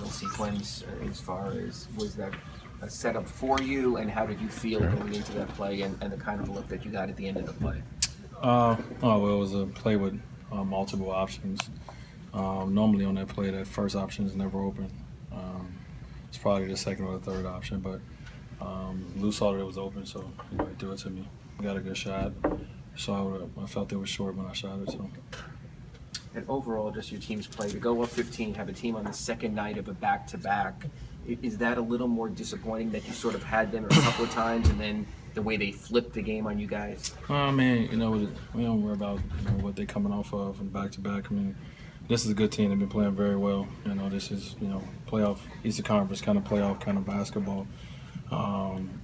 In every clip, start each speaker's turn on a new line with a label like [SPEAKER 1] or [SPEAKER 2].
[SPEAKER 1] sequence as far as was that a setup for you, and how did you feel going into that play and the kind of look that you got at the end of the play?
[SPEAKER 2] Well, it was a play with multiple options. Normally on that play, that first option is never open. It's probably the second or the third option, but Lou saw that it was open, so he threw it to me. Got a good shot. So I felt it was short when I shot it. So.
[SPEAKER 1] And overall, just your team's play, to go up 15, have a team on the second night of a back-to-back, is that a little more disappointing that you sort of had them a couple of times and then the way they flipped the game on you guys?
[SPEAKER 2] I mean, we don't worry about what they're coming off of and back-to-back. I mean, this is a good team. They've been playing very well. This is, playoff, Eastern Conference kind of playoff kind of basketball.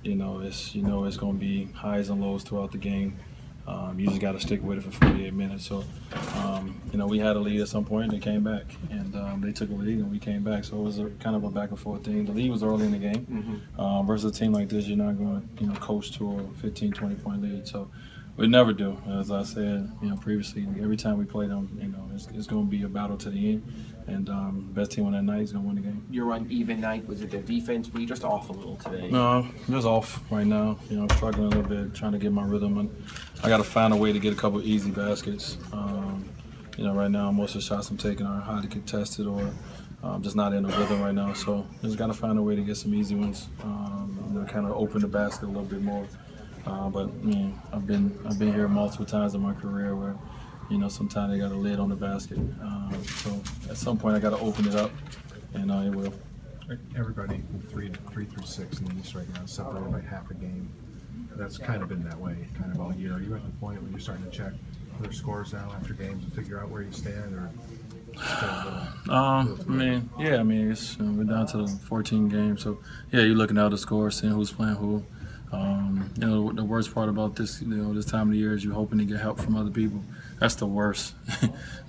[SPEAKER 2] It's going to be highs and lows throughout the game. You just got to stick with it for 48 minutes. So, we had a lead at some point, and they came back. And they took a lead, and we came back. So it was kind of a back-and-forth thing. The lead was early in the game. Versus a team like this, you're not going to coast to a 15, 20-point lead. So we never do. As I said, previously, every time we play them, it's going to be a battle to the end. And best team on that night is going to win the game.
[SPEAKER 1] Your uneven night, was it their defense? Were you just off a little today?
[SPEAKER 2] No, just off right now. I'm struggling a little bit, trying to get my rhythm. And I got to find a way to get a couple easy baskets. Right now, most of the shots I'm taking are highly contested or just not in the rhythm right now. So just got to find a way to get some easy ones. Kind of open the basket a little bit more. But I've been here multiple times in my career where, sometimes they got a lid on the basket. So at some point I got to open it up, and it will.
[SPEAKER 3] Everybody from three through 6 in the East right now is separated by half a game. That's kind of been that way kind of all year. Are you at the point when you're starting to check their scores now after games and figure out where you stand, or?
[SPEAKER 2] It's we're down to the 14 games, so you're looking at the score, seeing who's playing who. The worst part about this, this time of the year is you're hoping to get help from other people. That's the worst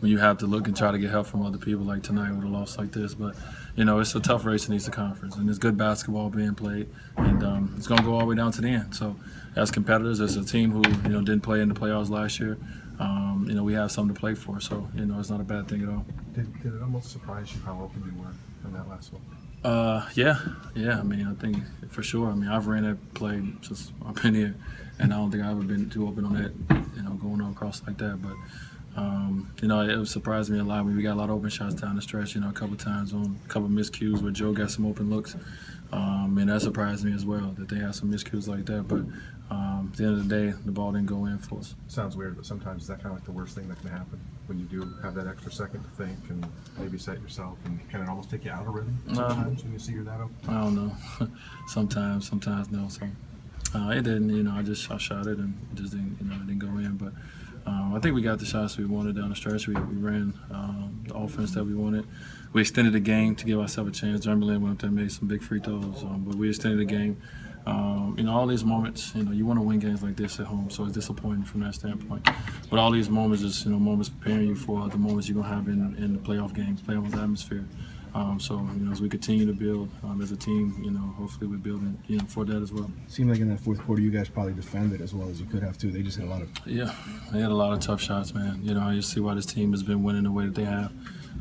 [SPEAKER 2] when you have to look and try to get help from other people like tonight with a loss like this. But, it's a tough race in the Eastern Conference, and there's good basketball being played, and it's going to go all the way down to the end. So as competitors, as a team who, didn't play in the playoffs last year, we have something to play for. So, it's not a bad thing at all.
[SPEAKER 3] Did it almost surprise you how open you were in that last one?
[SPEAKER 2] Yeah. I think for sure. I've ran that play since I've been here, and I don't think I've ever been too open on that, going across like that. But, it surprised me a lot. We got a lot of open shots down the stretch, a couple times on a couple miscues where Joe got some open looks. And that surprised me as well, that they had some miscues like that. But at the end of the day, the ball didn't go in for us.
[SPEAKER 3] Sounds weird, but sometimes is that kind of like the worst thing that can happen when you do have that extra second to think and maybe set yourself, and can it almost take you out of rhythm sometimes when you see you're that open?
[SPEAKER 2] I don't know. sometimes no. So it didn't. I shot it and it just didn't. It didn't go in. But I think we got the shots we wanted down the stretch. We ran the offense that we wanted. We extended the game to give ourselves a chance. Chamberlain went up there and made some big free throws, but we extended the game. All these moments, you want to win games like this at home, so it's disappointing from that standpoint. But all these moments is, moments preparing you for the moments you're going to have in the playoff games, playoff atmosphere. As we continue to build as a team, hopefully we're building, for that as well.
[SPEAKER 4] Seemed like in that fourth quarter you guys probably defended as well as you could have too. They just had a lot of...
[SPEAKER 2] Yeah, they had a lot of tough shots, man. I just see why this team has been winning the way that they have.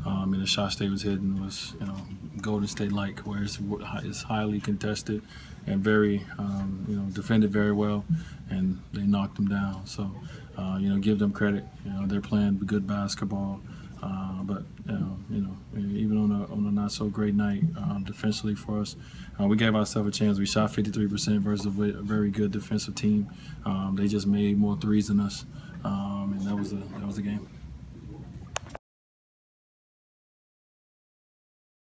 [SPEAKER 2] And the shots they was hitting was, Golden State-like, where it's highly contested and very, defended very well, and they knocked them down. So, give them credit. They're playing good basketball. But even on a not so great night defensively for us, we gave ourselves a chance. We shot 53% versus a very good defensive team. They just made more threes than us, and that was the game.